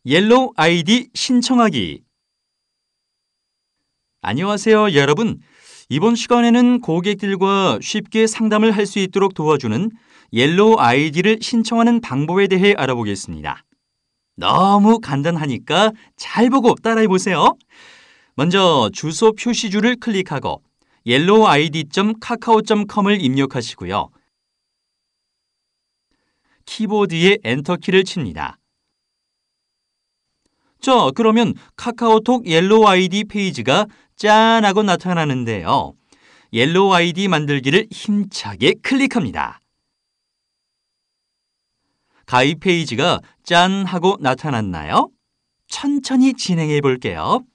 옐로우 아이디 신청하기. 안녕하세요, 여러분. 이번 시간에는 고객들과 쉽게 상담을 할 수 있도록 도와주는 옐로우 아이디를 신청하는 방법에 대해 알아보겠습니다. 너무 간단하니까 잘 보고 따라해 보세요. 먼저 주소 표시줄을 클릭하고 yellowid.kakao.com을 입력하시고요. 키보드에 엔터키를 칩니다. 자, 그러면 카카오톡 옐로우 아이디 페이지가 짠 하고 나타나는데요. 옐로우 아이디 만들기를 힘차게 클릭합니다. 가입 페이지가 짠 하고 나타났나요? 천천히 진행해 볼게요.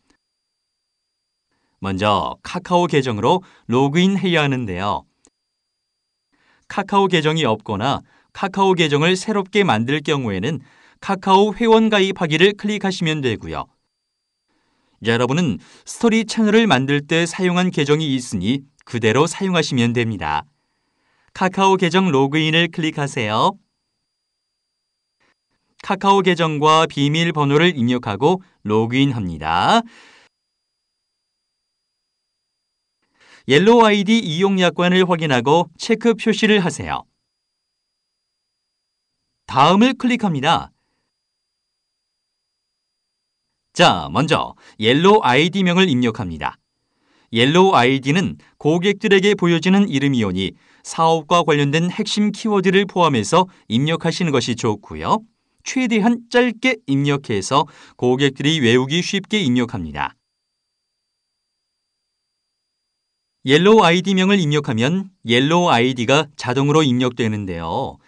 먼저 카카오 계정으로 로그인해야 하는데요. 카카오 계정이 없거나 카카오 계정을 새롭게 만들 경우에는 카카오 회원 가입하기를 클릭하시면 되고요. 여러분은 스토리 채널을 만들 때 사용한 계정이 있으니 그대로 사용하시면 됩니다. 카카오 계정 로그인을 클릭하세요. 카카오 계정과 비밀번호를 입력하고 로그인합니다. 옐로우 아이디 이용 약관을 확인하고 체크 표시를 하세요. 다음을 클릭합니다. 자, 먼저 옐로우 아이디명을 입력합니다. 옐로우 아이디는 고객들에게 보여지는 이름이오니 사업과 관련된 핵심 키워드를 포함해서 입력하시는 것이 좋고요. 최대한 짧게 입력해서 고객들이 외우기 쉽게 입력합니다. 옐로우 아이디명을 입력하면 옐로우 아이디가 자동으로 입력되는데요.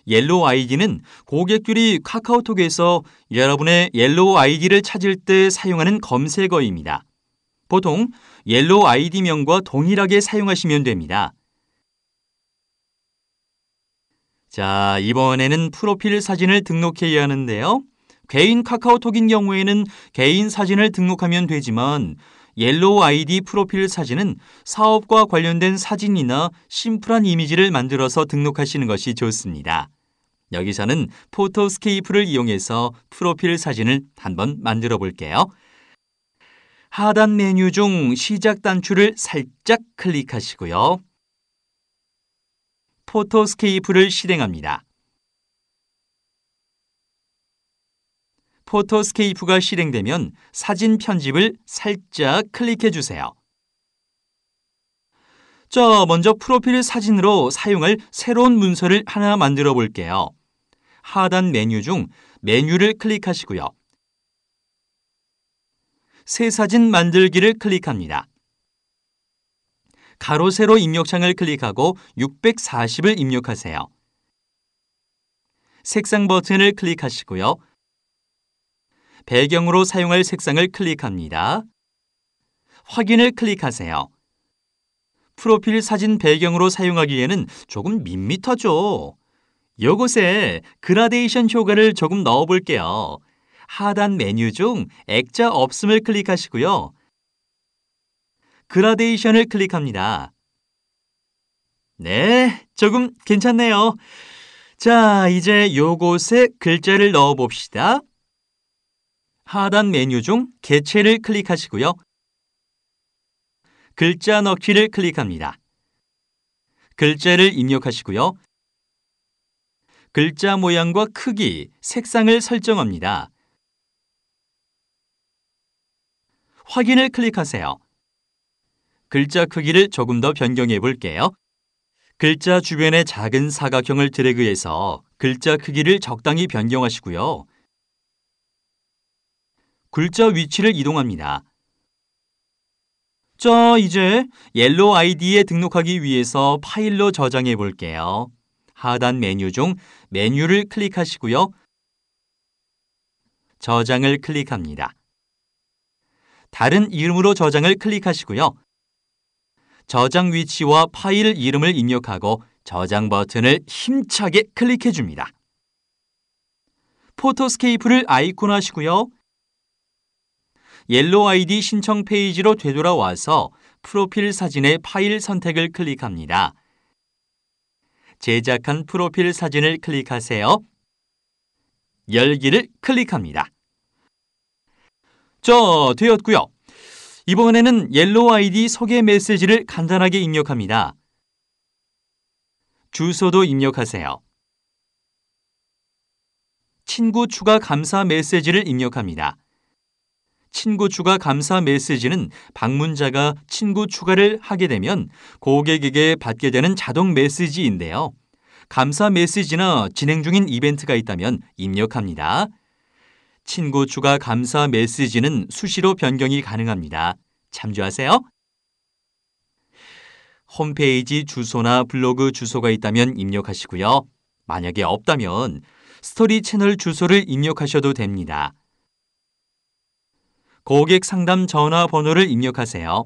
옐로우 아이디는 고객들이 카카오톡에서 여러분의 옐로우 아이디를 찾을 때 사용하는 검색어입니다. 보통 옐로우 아이디명과 동일하게 사용하시면 됩니다. 자, 이번에는 프로필 사진을 등록해야 하는데요. 개인 카카오톡인 경우에는 개인 사진을 등록하면 되지만 옐로우 아이디 프로필 사진은 사업과 관련된 사진이나 심플한 이미지를 만들어서 등록하시는 것이 좋습니다. 여기서는 포토스케이프를 이용해서 프로필 사진을 한번 만들어 볼게요. 하단 메뉴 중 시작 단추를 살짝 클릭하시고요. 포토스케이프를 실행합니다. 포토스케이프가 실행되면 사진 편집을 살짝 클릭해 주세요. 자, 먼저 프로필 사진으로 사용할 새로운 문서를 하나 만들어 볼게요. 하단 메뉴 중 메뉴를 클릭하시고요. 새 사진 만들기를 클릭합니다. 가로 세로 입력창을 클릭하고 640을 입력하세요. 색상 버튼을 클릭하시고요. 배경으로 사용할 색상을 클릭합니다. 확인을 클릭하세요. 프로필 사진 배경으로 사용하기에는 조금 밋밋하죠. 이곳에 그라데이션 효과를 조금 넣어 볼게요. 하단 메뉴 중 액자 없음을 클릭하시고요. 그라데이션을 클릭합니다. 네, 조금 괜찮네요. 자, 이제 이곳에 글자를 넣어 봅시다. 하단 메뉴 중 개체를 클릭하시고요. 글자 넣기를 클릭합니다. 글자를 입력하시고요. 글자 모양과 크기, 색상을 설정합니다. 확인을 클릭하세요. 글자 크기를 조금 더 변경해 볼게요. 글자 주변에 작은 사각형을 드래그해서 글자 크기를 적당히 변경하시고요. 글자 위치를 이동합니다. 자, 이제 옐로우 아이디에 등록하기 위해서 파일로 저장해 볼게요. 하단 메뉴 중 메뉴를 클릭하시고요. 저장을 클릭합니다. 다른 이름으로 저장을 클릭하시고요. 저장 위치와 파일 이름을 입력하고 저장 버튼을 힘차게 클릭해 줍니다. 포토스케이프를 아이콘하시고요. 옐로우 아이디 신청 페이지로 되돌아와서 프로필 사진의 파일 선택을 클릭합니다. 제작한 프로필 사진을 클릭하세요. 열기를 클릭합니다. 되었고요. 이번에는 옐로우 아이디 소개 메시지를 간단하게 입력합니다. 주소도 입력하세요. 친구 추가 감사 메시지를 입력합니다. 친구 추가 감사 메시지는 방문자가 친구 추가를 하게 되면 고객에게 받게 되는 자동 메시지인데요. 감사 메시지나 진행 중인 이벤트가 있다면 입력합니다. 친구 추가 감사 메시지는 수시로 변경이 가능합니다. 참조하세요. 홈페이지 주소나 블로그 주소가 있다면 입력하시고요. 만약에 없다면 스토리 채널 주소를 입력하셔도 됩니다. 고객 상담 전화번호를 입력하세요.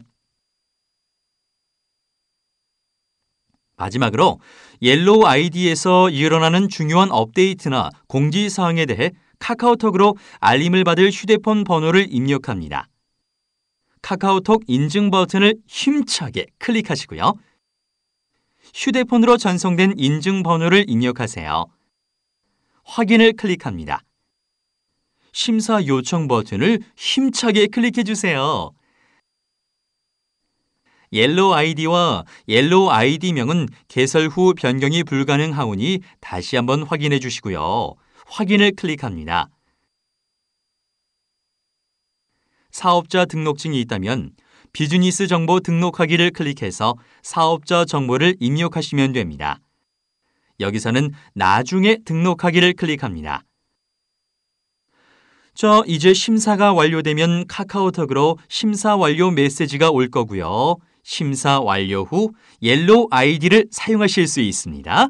마지막으로 옐로우 아이디에서 일어나는 중요한 업데이트나 공지사항에 대해 카카오톡으로 알림을 받을 휴대폰 번호를 입력합니다. 카카오톡 인증 버튼을 힘차게 클릭하시고요. 휴대폰으로 전송된 인증 번호를 입력하세요. 확인을 클릭합니다. 심사 요청 버튼을 힘차게 클릭해 주세요. 옐로우 아이디와 옐로우 아이디명은 개설 후 변경이 불가능하오니 다시 한번 확인해 주시고요. 확인을 클릭합니다. 사업자 등록증이 있다면 비즈니스 정보 등록하기를 클릭해서 사업자 정보를 입력하시면 됩니다. 여기서는 나중에 등록하기를 클릭합니다. 이제 심사가 완료되면 카카오톡으로 심사 완료 메시지가 올 거고요. 심사 완료 후 옐로우 아이디를 사용하실 수 있습니다.